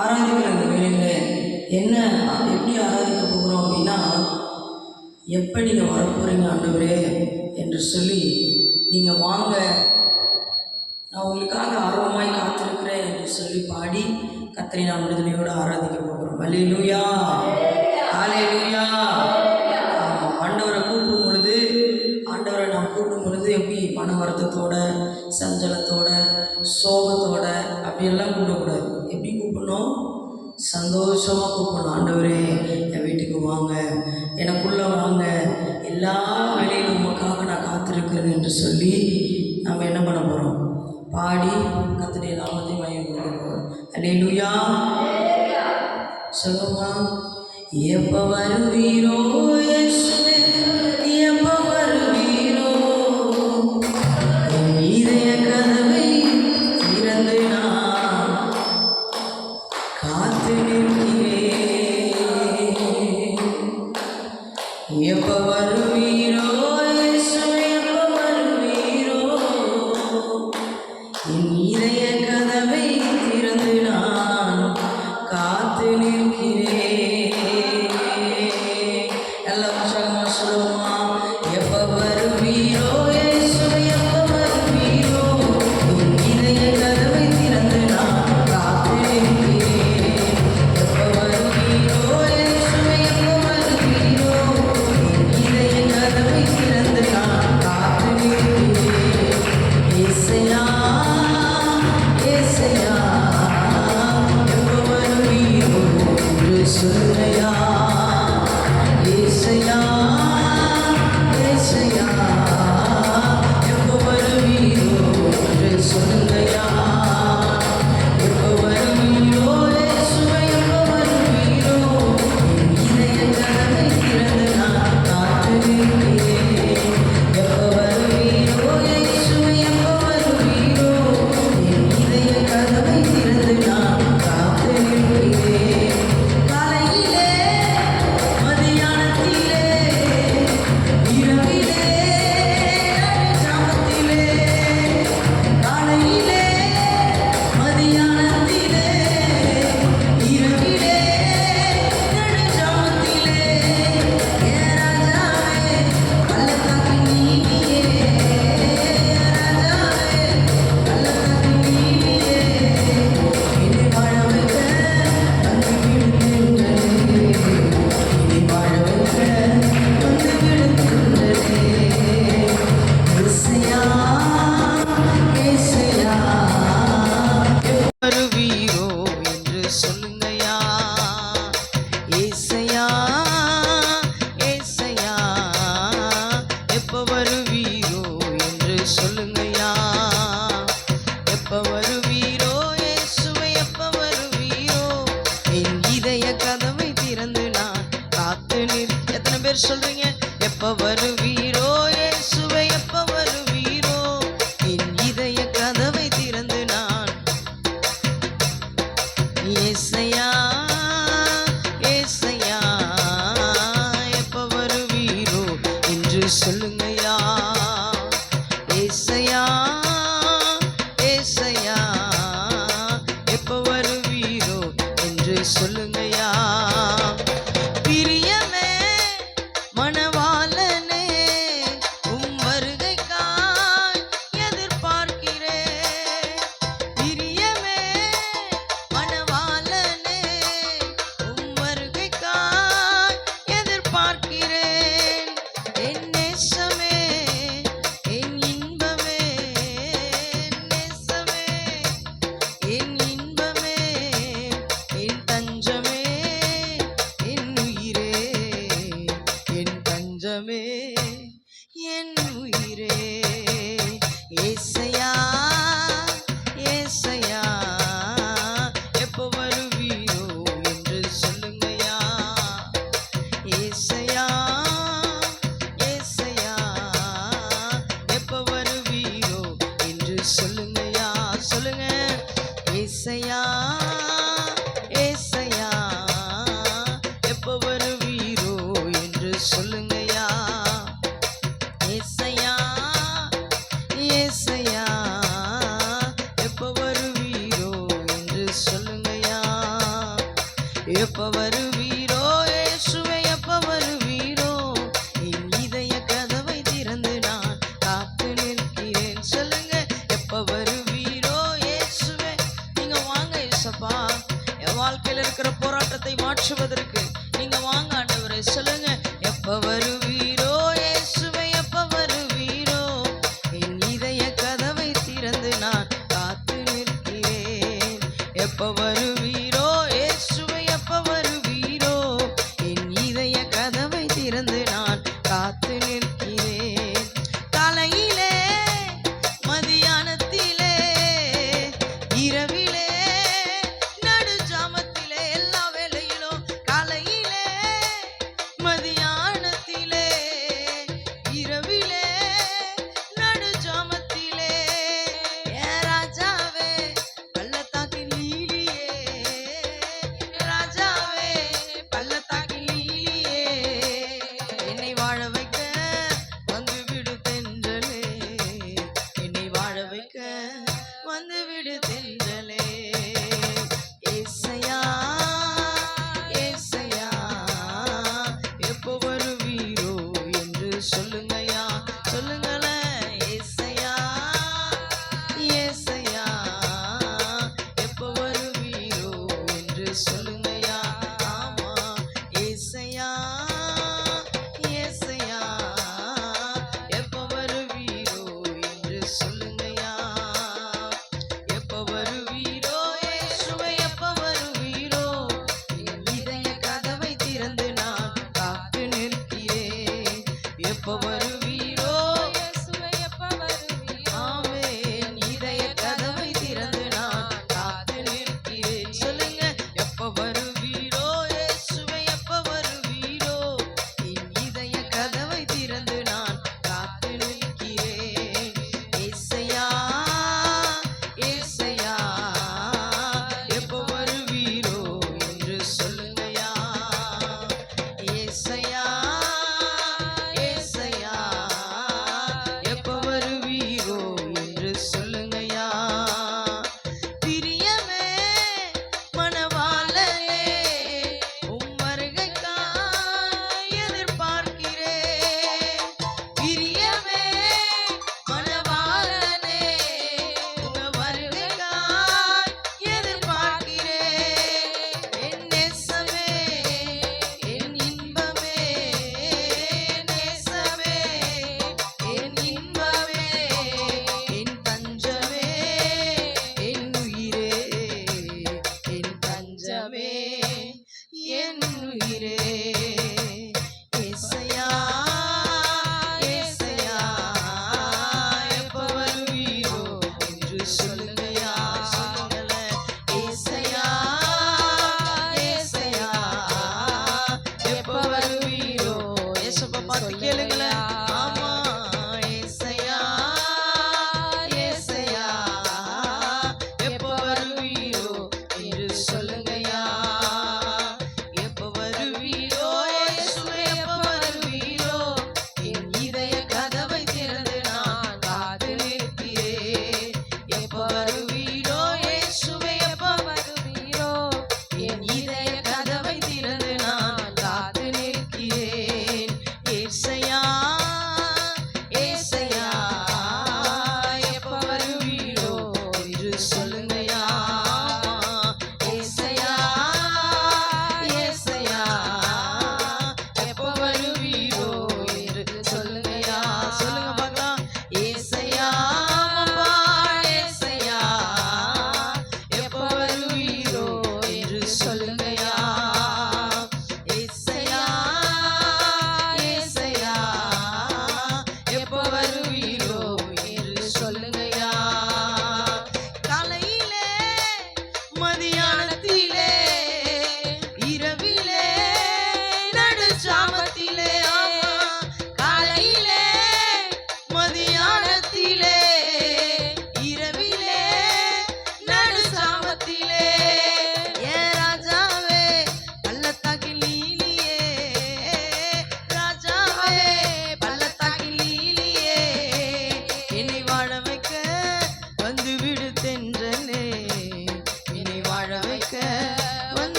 ஆராதிக்கிற இந்த வேலையில் என்ன எப்படி ஆராதிக்க போகிறோம் அப்படின்னா, எப்போ நீங்கள் வரப்போகிறீங்க ஆண்டவரே என்று சொல்லி நீங்கள் வாங்க, நான் உங்களுக்காக ஆர்வமாய் காத்திருக்கிறேன் என்று சொல்லி பாடி கர்த்தரை நாம் விடுதலையோடு ஆராதிக்க போகிறோம். அல்லேலூயா, அல்லேலூயா. ஆண்டவரை கூப்பிடும் பொழுது, ஆண்டவரை நாம் கூப்பிடும் பொழுது எப்படி மன வருத்தத்தோட, சஞ்சலத்தோட, சோகத்தோட அப்படியெல்லாம் கூப்பிடக்கூடாது. எப்படி கூப்பிடணும்? சந்தோஷமாக கூப்பிடணும். ஆண்டவரே என் வீட்டுக்கு வாங்க, எனக்குள்ளே வாங்க, எல்லா வேலையிலும் உமக்காக நான் காத்திருக்கிறேன் என்று சொல்லி நம்ம என்ன பண்ண போகிறோம்? பாடி கர்த்தருடைய நாமத்தை மகிமைப்படுத்த போகிறோம். அல்லேலூயா. சொல்லுமா, எப்போ வருவீரோ இயேசுவே, எப்போ வருவீரோ, என் இதய கதவை திறந்து நான் காத்து நிற்கிறேன். எப்போ வருவீரோ இயேசுவே, எப்போ வருவீரோ, என் இதய கதவை திறந்து நான் காத்து நிற்கிறேன். எல்லாம் உற்சாகமாக சொல்லுவோமா? எப்போ வருவீரோ இயேசுவே, எப்போ வருவீரோ, என் இதய கதவை திறந்து நான் காத்து நிற்கிறேன். எப்போ வருவீரோ இயேசுவே, எப்போ வருவீரோ, என் இதய கதவை திறந்து நான் காத்து நிற்கிறேன். இயேசையா, இயேசையா, எப்போ வருவீரோ என்று சொல்லுயா. இயேசையா, இயேசையா, எப்போ வருவீரோ என்று சொல்லுயா. எப்போ வருவீரோ இயேசுவே, எப்போ வருவீரோ, என் இதய கதவை திறந்து நான் காத்து நிற்கிறேன். எப்போ வருவீரோ இயேசுவே, எப்போ வருவீரோ, என் இதய கதவை திறந்து நான் காத்து நிற்கிறேன். காலையிலே, மதியானத்திலே, இரவிலே, நடுஜாமத்திலே. காலையிலே, மதியானத்திலே, இரவிலே, நடுஜாமத்திலே. என் ராஜாவே, பள்ளத்தாக்கின் நீதியே, ராஜாவே, பள்ளத்தாக்கின் நீதியே, என்னை வாழ வைக்க வந்து விடுகின்றனே, என்னை வாழ வைக்க வந்து விடுகின்றனே. இயேசையா, இயேசையா, வருவீரோ என்று சொல்லுங்கயா. ஏசையா, ஏசையா, எப்போ வருவீரோ என்று சொல்லுங்கயா. எப்போ வருவீரோ இயேசுவே, எப்போ வருவீரோ, என் இதய கதவை திறந்து நான் காத்து நிற். எத்தனை பேர் சொல்றீங்க? எப்போ வருவீரோ இயேசுவே, எப்போ வருவீரோ, என் இதய கதவை திறந்து நான். ஏசையா, ஏசையா, எப்போ வருவீரோ என்று சொல்லுங்கயா. ஏசையா, ஏசையா, எப்போ வருவீரோ என்று சொல்லுங்கயா. பிரியமே, மணவாளனே, உம் வருகைக்காய் எதிர்பார்க்கிறேன். பிரியமே, மணவாளனே, உம் வருகைக்காய் எதிர்பார்க்கிறேன். என் நேசமே, என் இன்பமே, என் நேசமே, என் இன்பமே, என் தஞ்சமே, எப்ப வருவீரோ இயேசுவே எப்ப வருவீரோ என் இதய கதவை திறந்து நான் காத்து நிற்கிறேன். சொல்லுங்க எப்ப வருவீரோ இயேசுவே. நீங்க வாங்க இயேசப்பா, என் வாழ்க்கையில இருக்கிற போராட்டத்தை மாற்றுவதற்கு நீங்க வாங்க ஆண்டவரே. சொல்லுங்க எப்ப வருவீரோ இயேசுவே எப்ப வருவீரோ என் இதய கதவை திறந்து நான் காத்து நிற்கிறேன். எப்ப வருவீரோ இயேசுவே எப்ப வருவீரோ என் இதய கதவை திறந்து நான் காத்து நிற்கிறேன். காலையிலே மதியானத்திலே இரவிலே நடுஜாமத்திலே எல்லா வேளையிலும் காலையிலே மதியானத்திலே இரவிலே நடுஜாமத்திலே என் ராஜாவே பள்ளத்தாக்கின் லீலியே, ராஜாவே பள்ளத்தாக்கின் லீலியே, என்னை வாழ வைக்க வந்துவிடு தென்றலே, என்னை வாழ வைக்க வந்துவிடு தென்றலே. ஏசையா ஏசையா எப்போ வருவீரோ என்று சொல்லுங்கய்யா, சொல்லுங்களேன். ஏசையா ஏசையா எப்போ வருவீரோ என்று சொல்லுங்கய்யா. ஆமா ஏசையா ஏசையா எப்போ வருவீரோ என்று சொல்லுங்கய்யா. எப்ப வருவீரோ இயேசுவே எப்ப வருவீரோ என் இதய கதவை திறந்து நான் காத்து நிற்கிறேன். எப்ப வருவீரோ இயேசுவே எப்ப வருவீரோ ஆமென் இதய கதவை திறந்து நான் காத்து நிற்கிறேன். சொல்லுங்க எப்ப வருவீரோ இயேசுவே எப்ப வருவீரோ என் இதய கதவை திறந்து நான் காத்து நிற்கிறேன். ஏசையா ஏசையா எப்போ வருவீரோ என்று சொல்லுங்கய்யா. ஏசையா ஏசையா எப்போ வருவீரோ என்று சொல்லுங்கய்யா. பிரியமே மணவாளனே உம் வருகைக்காய் எதிர்பார்க்கிறேன். பிரியமே மணவாளனே உங்க வருகைக்காய் எதிர்பார்க்கிறேன். என் நேசமே என் இன்பமே, நேசமே என் இன்பமே, என் தஞ்சமே என் உயிரே, என் தஞ்சமே என் உயிரே. ஏசையா ஏசையா எப்ப வருவீரோ என்று சொல்லுங்கய்யா, சொல்லுங்களேன். ஏசையா ஏசையா எப்ப வருவீரோ. ஏசப்பா பார்த்து கேளுங்களேன். ஆமா ஏசையா ஏசையா எப்ப வருவீரோ என்று சொல்லுங்கய்யா. எப்ப வருவீரோ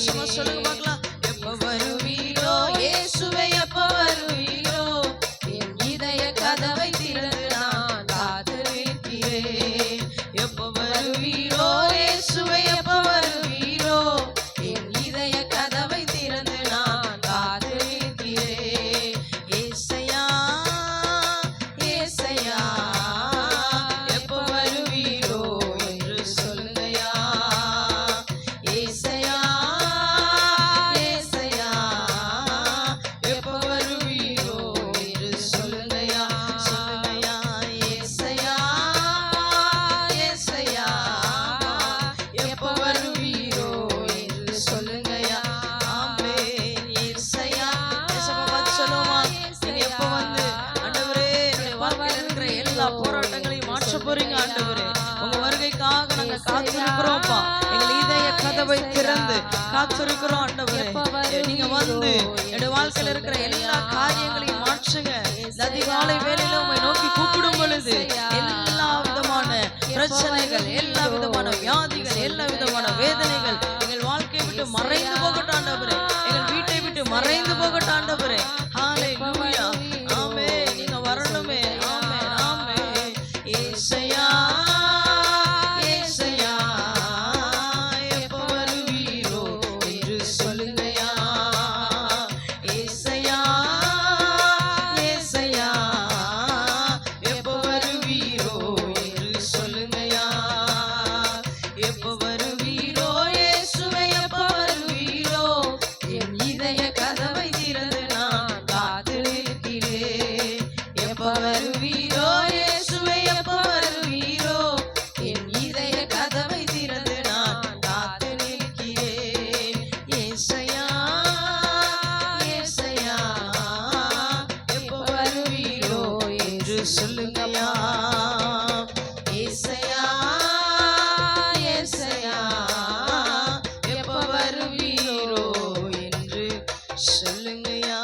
சந்தோஷமா சொல்லுங்க பார்க்கலாம். எப்ப வருவீரோ இயேசுவே, எப்ப வருவீரோ, என் இதய கதவை திறந்து நான் காத்திருக்கிறேன். எப்ப வருவீரோ இயேசுவே, எப்ப வருவீரோ, என் இதய கதவை திறந்து நான் காத்திருக்கிறேன். ஏசையா ஏசையா, எப்ப வருவீரோ என்று சொல்லுங்கயா. ஏசையா ஏசையா, எப்ப வருவீரோ என்று சொல்லுங்கயா. சொல்லுங்கயா. ஏசையா ஏசையா, எப்ப வருவீரோ என்று சொல்லுங்கயா. ஆமென். ஏசையா. ஏசப்பா பார்த்து சொல்லுவோமா, நீங்க எப்ப வந்து ஆண்டவரே என்னுடைய வாழ்க்கையில இருக்கிற எல்லா போராட்டங்களையும் மாற்ற போறீங்க ஆண்டவரே. உங்க வருகைக்காக நாங்க காத்திருக்கிறோம்ப்பா. எங்கள் இதய கதவை திறந்து காத்திருக்கிறோம் ஆண்டவரே. நீங்க வந்து என்னுடைய வாழ்க்கையில இருக்கிற எல்லா காரியங்களையும் மாற்றுங்க. இந்த அதிகாலை வேளையில உம்மை நோக்கி கூப்பிடும் பொழுது எல்லா விதமான பிரச்சனைகள், எல்லா விதமான வியாதிகள், எல்லா விதமான வேதனைகள் எங்கள் வாழ்க்கையை விட்டு மறைந்து போகட்டும் ஆண்டவரே. எங்கள் வீட்டை விட்டு மறைந்து போகட்டும் ஆண்டவரே. ஹalleluya. ஆமென். நீங்க வரணுமே. ஆமென் ஆமென். ஏசையா ஏசையா, எப்ப வருவீரோ என்று சொல்லுங்கயா. ஏசையா ஏசையா, எப்ப வருவீரோ என்று சொல்லுங்கயா. எப்ப வருவீரோ இயேசுவே, எப்ப வருவீரோ, என் இதய கதவை திறந்து நான் காத்திருக்கிறேன். எப்ப வருவீரோ இயேசுவே, எப்ப வருவீரோ, என் இதய கதவை திறந்து நான் காத்திருக்கிறேன். ஏசையா ஏசையா, எப்ப வருவீரோ என்று சொல்லுங்கயா. ஏசையா ஏசையா, எப்ப வருவீரோ என்று சொல்லுங்கயா.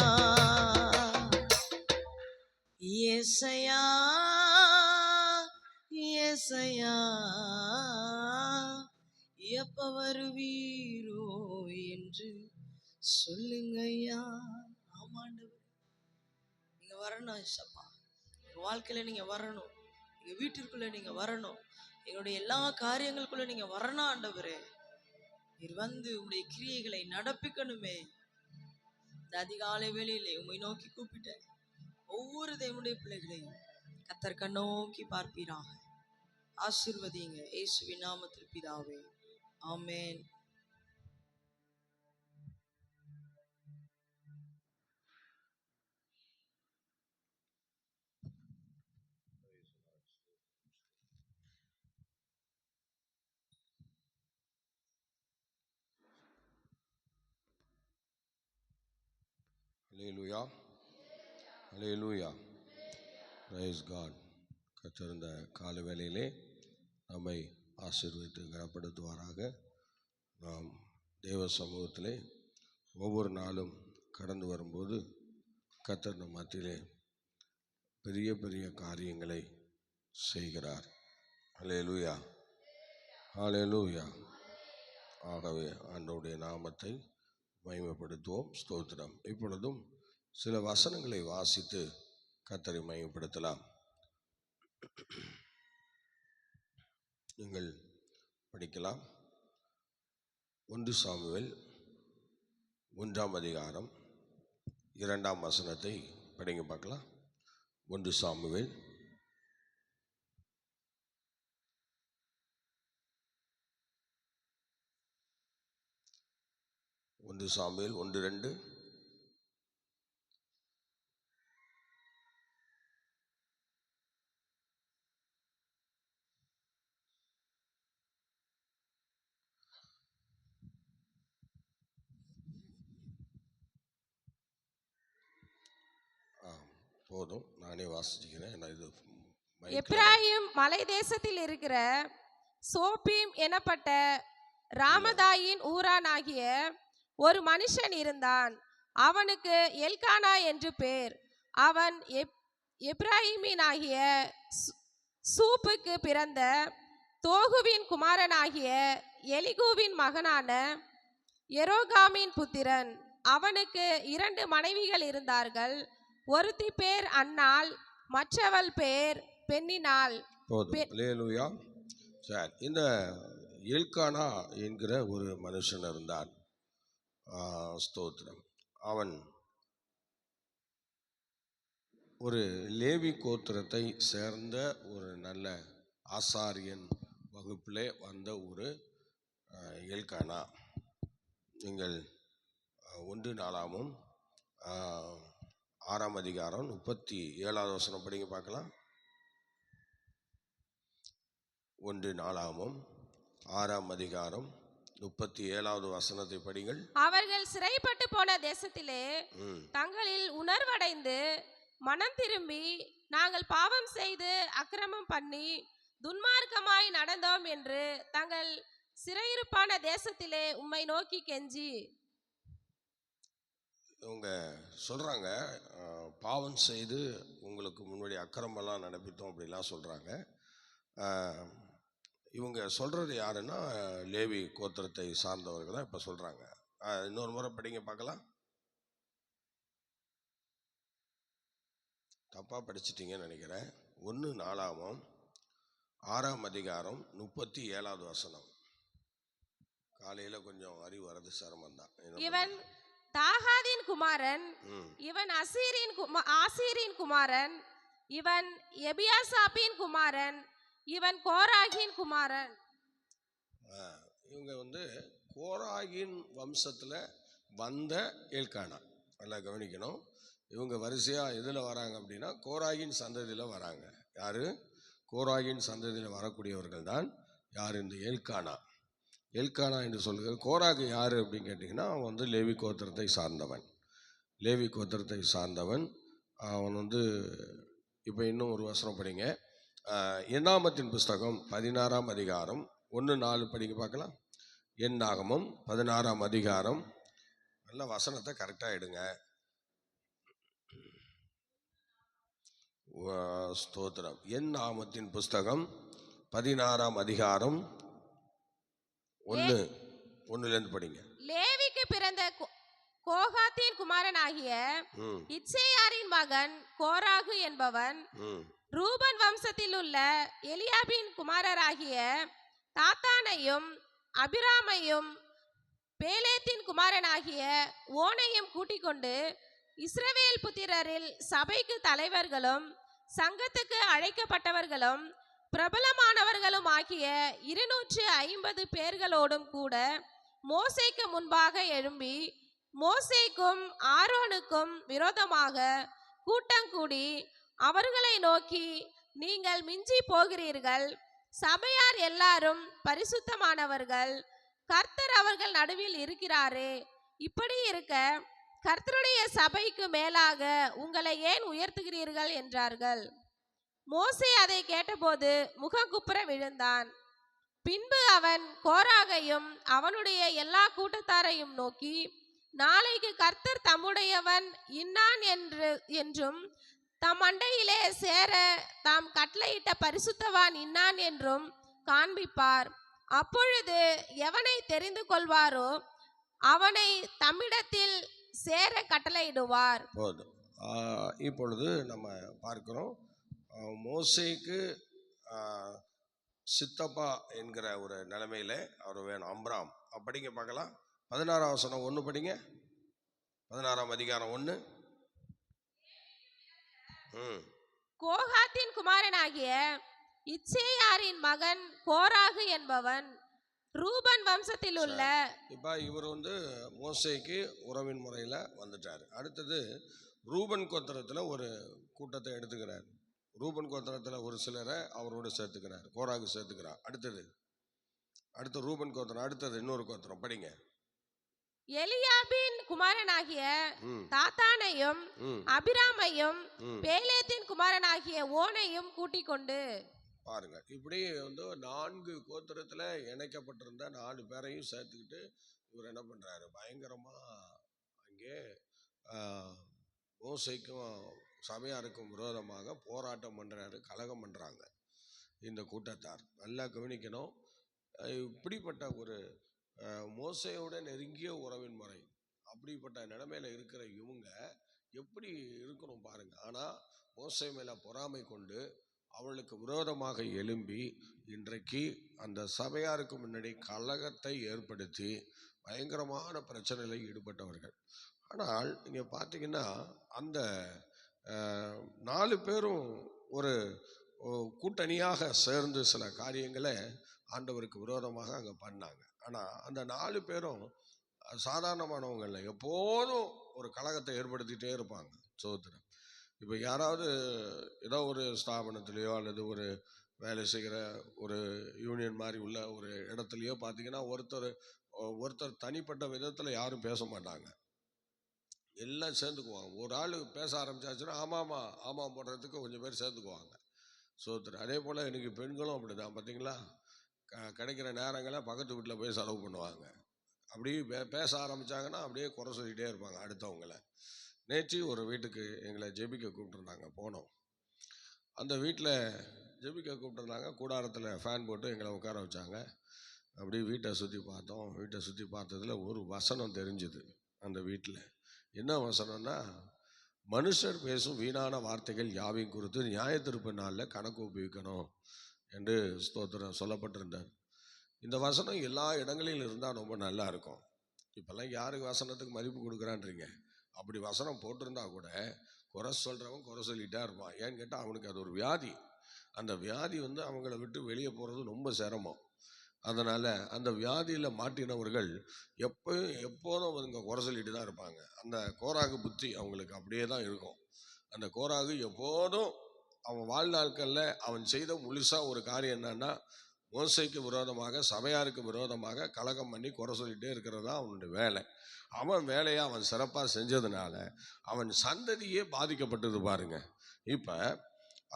ஏசையா ஏசையா, எப்ப வருவீரோ என்று சொல்லுங்கய்யா. ஆமாண்டவர், நீங்க வரணும் ஏசப்பா. எங்க வாழ்க்கையில நீங்க வரணும், எங்க வீட்டிற்குள்ள நீங்க வரணும், எங்களுடைய எல்லா காரியங்களுக்குள்ள நீங்க வரணும் ஆண்டவரே. நீர் வந்து உங்களுடைய கிரியைகளை நடப்பிக்கணுமே. இந்த அதிகாலை வேளையிலே உம்மை நோக்கி கூப்பிட்ட ஒவ்வொரு தேவனுடைய பிள்ளைகளையும் கர்த்தர் கண்ணோக்கி பார்ப்பீராக. ஆசீர்வதிங்க இயேசுவின் நாமத்தில் பிதாவே. ஆமென். ஹல்லேலூயா ஹல்லேலூயா, பிரைஸ் காட். கர்த்தர் இந்த கால வேளையிலே நம்மை ஆசீர்வதித்து கனப்படுத்துவாராக. நாம் தேவ சமூகத்திலே ஒவ்வொரு நாளும் கடந்து வரும்போது கர்த்தர் நம் மத்தியிலே பெரிய பெரிய காரியங்களை செய்கிறார். ஹல்லேலூயா ஹல்லேலூயா. ஆகவே ஆண்டவருடைய நாமத்தை மகிமைப்படுத்துவோம். ஸ்தோத்திரம். இப்பொழுதும் சில வசனங்களை வாசித்து கர்த்தரை மகிமைப்படுத்தலாம். நீங்கள் படிக்கலாம். 1 சாமுவேல் 1ஆம் அதிகாரம் 2ஆம் வசனத்தை படிங்க பார்க்கலாம். 1 சாமுவேல் 1:2. போதும், நானே வாசிச்சுக்கிறேன். நான் இது எப்ராயிம் மலை தேசத்தில் இருக்கிற சோப்பீம் எனப்பட்ட ராமதாயின் ஊரானாகிய ஒரு மனுஷன் இருந்தான். அவனுக்கு எல்கானா என்று பேர். அவன் எப்ராயிமினாகிய சூப்புக்கு பிறந்த தோகுவின் குமாரனாகிய எலிகூவின் மகனான எரோகாமின் புத்திரன். அவனுக்கு 2 மனைவிகள் இருந்தார்கள். ஒருத்தி பேர் அன்னாள், மற்றவள் பேர் பெண்ணினாள். போதும். அல்லேலூயா. சரி, இந்த எல்கானா என்கிற ஒரு மனுஷன் இருந்தான். ஸ்தோத்திரம். அவன் ஒரு லேவி கோத்திரத்தை சேர்ந்த ஒரு நல்ல ஆசாரியன் வகுப்பிலே வந்த ஒரு எல்கானா. நீங்கள் 1 நாளாகமும் 6ஆம் அதிகாரம் 37வது வசனம் படிங்க பார்க்கலாம். 1 நாளாகமும் 6ஆம் அதிகாரம் 37வது வசனத்தை படிங்கள். அவர்கள் சிறைப்பட்டு போன தேசத்திலே தங்களில் உணர்வடைந்து மனம் திரும்பி, நாங்கள் பாவம் செய்து அக்கிரமம் பண்ணி துன்மார்க்கமாய் நடந்தோம் என்று தங்கள் சிறையிருப்பான தேசத்திலே உம்மை நோக்கி கெஞ்சி. இவங்க சொல்கிறாங்க, பாவம் செய்து உங்களுக்கு முன்னாடி அக்கிரமெல்லாம் நடப்பித்தோம் அப்படிலாம் சொல்கிறாங்க. இவங்க சொல்கிறது யாருன்னா லேவி கோத்திரத்தை சார்ந்தவர்கள் தான் இப்போ சொல்கிறாங்க. இன்னொரு முறை படிங்க பார்க்கலாம். தப்பாக படிச்சிட்டிங்கன்னு நினைக்கிறேன். 1 நாளாகமும் 6ஆம் அதிகாரம் 37வது வசனம். காலையில் கொஞ்சம் அறிவு வரது சிரமம்தான். இவன் தாகாதின் குமாரன், இவன் ஆசீரின் குமாரன், இவன் எபியாசாப்பின் குமாரன், இவன் கோராகின் குமாரன். இவங்க கோராகின் வம்சத்தில் வந்த எல்கானா. நல்லா கவனிக்கணும். இவங்க வரிசையாக எதில் வராங்க அப்படின்னா கோராகின் சந்ததியில் வராங்க. யார்? கோராகின் சந்ததியில் வரக்கூடியவர்கள் தான் யார்? இந்த எல்கானா. எல்கானா என்று சொல்லுகிறது. கோராகு யார் அப்படின்னு கேட்டிங்கன்னா அவன் லேவி கோத்திரத்தை சார்ந்தவன். லேவி கோத்திரத்தை சார்ந்தவன் அவன் இப்போ இன்னும் ஒரு வசனம் படிங்க. எண்ணாகமத்தின் புஸ்தகம் 16ஆம் அதிகாரம் 1-4 படிங்க பார்க்கலாம். எண்ணாகமம் 16ஆம் அதிகாரம். நல்ல வசனத்தை கரெக்டாக எடுங்க. ஸ்தோத்திரம். எண்ணாகமத்தின் புஸ்தகம் 16ஆம் அதிகாரம் 1-1 படிங்க. லேவிக்கு பிறந்த கோகாத்தின் குமாரனாகிய இத்சேயாரின் மகன் கோராகு என்பவன் ரூபன் வம்சத்தில் உள்ள எலியாபின் குமாரராகிய தாத்தானையும் அபிராமையும் பேலேத்தின் குமாரனாகிய ஓனையும் கூட்டிக் கொண்டு இஸ்ரவேல் புத்திரரில் சபைக்கு தலைவர்களும் சங்கத்துக்கு அழைக்கப்பட்டவர்களும் பிரபலமானவர்களும் ஆகிய 250 பேர்களோடும் கூட மோசேக்கு முன்பாக எழும்பி மோசேக்கும் ஆரோனுக்கும் விரோதமாக கூட்டங்கூடி அவர்களை நோக்கி, நீங்கள் மிஞ்சி போகிறீர்கள். சபையார் எல்லாரும் பரிசுத்தமானவர்கள். கர்த்தர் அவர்கள் நடுவில் இருக்கிறாரே. இப்படி இருக்க கர்த்தருடைய சபைக்கு மேலாக உங்களை ஏன் உயர்த்துகிறீர்கள் என்றார்கள். மோசே அதை கேட்டபோது முகங்குப்புற விழுந்தான். பின்பு அவன் கோராகையும் அவனுடைய எல்லா கூட்டத்தாரையும் நோக்கி, நாளைக்கு கர்த்தர் தம்முடையவன் இன்னான் என்றும் தம் அண்டையிலே சேர தாம் கட்டளையிட்ட பரிசுத்தவான் இன்னான் என்றும் காண்பிப்பார். அப்பொழுது எவனை தெரிந்து கொள்வாரோ அவனை தம்மிடத்தில் சேர கட்டளையிடுவார். போதும். இப்பொழுது நம்ம பார்க்கிறோம், மோசேக்கு சித்தப்பா என்கிற ஒரு நிலைமையில அவர் வேணும். அம்ராம். படிங்க பார்க்கலாம். 16ஆம் வசனம் 1 படிங்க. 16ஆம் அதிகாரம் 1. கோகாத்தின் குமாரனாகிய இத்சேயாரின் மகன் கோராகு என்பவன் ரூபன் வம்சத்தில் உள்ள. இப்போ இவர் மோசேக்கு உறவின் முறையில் வந்துட்டார். அடுத்தது ரூபன் கோத்திரத்தில் ஒரு கூட்டத்தை எடுத்துக்கிறார். ரூபன் கோத்திரத்தில் ஒரு சிலரை அவரோடு சேர்த்துக்கிறார். கோராகு சேர்த்துக்கிறார். அடுத்து ரூபன் கோத்திரம். அடுத்தது இன்னொரு கோத்திரம். படிங்க. எலியாபின் குமாரனாகிய தாத்தானையும் அபிராமையும் பேலேத்தின் குமாரனாகிய ஓனையும் கூட்டிக் கொண்டு. பாருங்க, இப்படி 4 கோத்திரத்தில் இணைக்கப்பட்டிருந்த 4 பேரையும் சேர்த்துக்கிட்டு இவர் என்ன பண்ணுறாரு, பயங்கரமாக அங்கே மோசேக்கும் சபையாருக்கும் விரோதமாக போராட்டம் பண்ணுறாரு, கலகம் பண்ணுறாங்க இந்த கூட்டத்தார். நல்லா கவனிக்கணும். இப்படிப்பட்ட ஒரு மோசையோட நெருங்கிய உறவின் முறை. அப்படிப்பட்ட நிலைமையில இருக்கிற இவங்க எப்படி இருக்கணும் பாருங்க. ஆனா மோசே மேல பொறாமை கொண்டு அவளுக்கு விரோதமாக எழும்பி இன்றைக்கு அந்த சபையாருக்கு முன்னாடி கலகத்தை ஏற்படுத்தி பயங்கரமான பிரச்சனையில் ஈடுபட்டவர்கள். ஆனால் இங்க பார்த்தீங்கன்னா அந்த 4 பேரும் ஒரு கூட்டணியாக சேர்ந்து சில காரியங்களை ஆண்டவருக்கு விரோதமாக அங்கே பண்ணாங்க. ஆனால் அந்த 4 பேரும் சாதாரணமானவங்க இல்லை, எப்போதும் ஒரு கலகத்தை ஏற்படுத்திகிட்டே இருப்பாங்க. சோதனை இப்போ யாராவது ஏதோ ஒரு ஸ்தாபனத்திலேயோ அல்லது ஒரு வேலை செய்கிற ஒரு யூனியன் மாதிரி உள்ள ஒரு இடத்துலையோ பார்த்தீங்கன்னா ஒருத்தர் தனிப்பட்ட விதத்தில் யாரும் பேச மாட்டாங்க, எல்லாம் சேர்ந்துக்குவாங்க. ஒரு ஆள் பேச ஆரம்பிச்சாச்சுன்னா ஆமாம் போடுறதுக்கு கொஞ்சம் பேர் சேர்ந்துக்குவாங்க. சோதனை அதே போல் இன்னைக்கு பெண்களும் அப்படி தான். பார்த்தீங்களா, கிடைக்கிற நேரங்களை பக்கத்து வீட்டில் போய் செலவு பண்ணுவாங்க. அப்படி பேச ஆரம்பித்தாங்கன்னா அப்படியே குறை சொல்லிகிட்டே இருப்பாங்க அடுத்தவங்களை. நேற்று ஒரு வீட்டுக்கு எங்களை ஜெபிக்க கூப்பிட்டுருந்தாங்க, போனோம். அந்த வீட்டில் ஜெபிக்க கூப்பிட்டுருந்தாங்க. கூடாரத்தில் ஃபேன் போட்டு எங்களை உட்கார வச்சாங்க. அப்படி வீட்டை சுற்றி பார்த்தோம். வீட்டை சுற்றி பார்த்ததில் ஒரு வசனம் தெரிஞ்சுது. அந்த வீட்டில் என்ன வசனம்னா, மனுஷர் பேசும் வீணான வார்த்தைகள் யாவையும் குறித்து நியாயத்தீர்ப்பு நாளில் கணக்கு ஒப்புவிக்கணும் என்று ஸ்தோத்திரம் சொல்லப்பட்டிருந்தார். இந்த வசனம் எல்லா இடங்களிலும் இருந்தால் ரொம்ப நல்லா இருக்கும். இப்போல்லாம் யாருக்கு வசனத்துக்கு மதிப்பு கொடுக்குறான்றீங்க? அப்படி வசனம் போட்டிருந்தா கூட குறை சொல்கிறவன் குறை சொல்லிகிட்டே இருப்பான். ஏன்னு கேட்டால் அவனுக்கு அது ஒரு வியாதி. அந்த வியாதி அவங்கள விட்டு வெளியே போகிறது ரொம்ப சிரமம். அதனால் அந்த வியாதியில் மாட்டினவர்கள் எப்போதும் அவங்க குறை சொல்லிட்டு தான் இருப்பாங்க. அந்த கோராகு புத்தி அவங்களுக்கு அப்படியே தான் இருக்கும். அந்த கோராகு எப்போதும் அவன் வாழ்நாட்களில் அவன் செய்த முழுசாக ஒரு காரியம் என்னன்னா, மோசைக்கு விரோதமாக சபையாருக்கு விரோதமாக கலகம் பண்ணி குறை சொல்லிகிட்டே இருக்கிறது தான் அவனுடைய வேலை. அவன் வேலையை அவன் சிறப்பாக செஞ்சதுனால அவன் சந்ததியே பாதிக்கப்பட்டது பாருங்க. இப்போ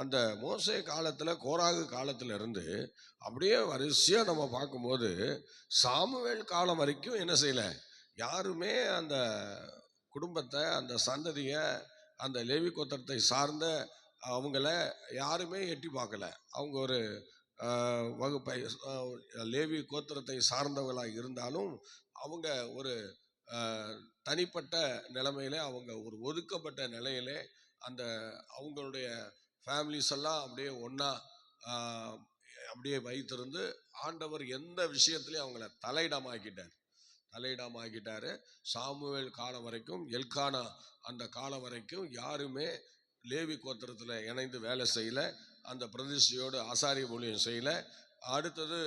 அந்த மோசே காலத்தில் கோராகு காலத்தில் இருந்து அப்படியே வரிசையாக நம்ம பார்க்கும்போது சாமுவேல் காலம் வரைக்கும் என்ன செய்யலை, யாருமே அந்த குடும்பத்தை, அந்த சந்ததியை, அந்த லேவி கோத்திரத்தை சார்ந்த அவங்கள யாருமே எட்டி பார்க்கல. அவங்க ஒரு வகுப்பை லேவி கோத்திரத்தை சார்ந்தவர்களாக இருந்தாலும் அவங்க ஒரு தனிப்பட்ட நிலைமையில, அவங்க ஒரு ஒதுக்கப்பட்ட நிலையிலே அந்த அவங்களுடைய ஃபேமிலிஸ் எல்லாம் அப்படியே ஒன்றா அப்படியே வைத்திருந்து ஆண்டவர் எந்த விஷயத்துலையும் அவங்கள தலையிடாமாக்கிட்டாரு. சாமுவேல் காலம் வரைக்கும், எல்கானா அந்த காலம் வரைக்கும் யாருமே லேவி கோத்திரத்தில் இணைந்து வேலை செய்யலை, அந்த பிரதிஷ்டையோடு ஆசாரிய ஊழியம் செய்யலை. அடுத்தது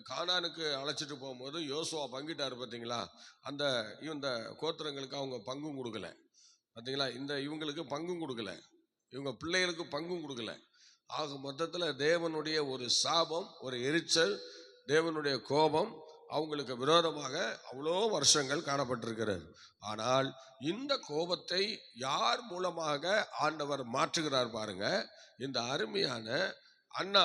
கானானுக்கு அழைச்சிட்டு போகும்போது யோசுவா பங்கிட்டார் பார்த்தீங்களா, இந்த கோத்திரங்களுக்கு அவங்க பங்கும் கொடுக்கல. பார்த்தீங்களா, இவங்களுக்கு பங்கும் கொடுக்கல, இவங்க பிள்ளைகளுக்கு பங்கும் கொடுக்கல. ஆக மொத்தத்தில் தேவனுடைய ஒரு சாபம், ஒரு எரிச்சல், தேவனுடைய கோபம் அவங்களுக்கு விரோதமாக அவ்வளோ வருஷங்கள் காணப்பட்டிருக்கிறது. ஆனால் இந்த கோபத்தை யார் மூலமாக ஆண்டவர் மாற்றுகிறார் பாருங்க. இந்த அருமையான அண்ணா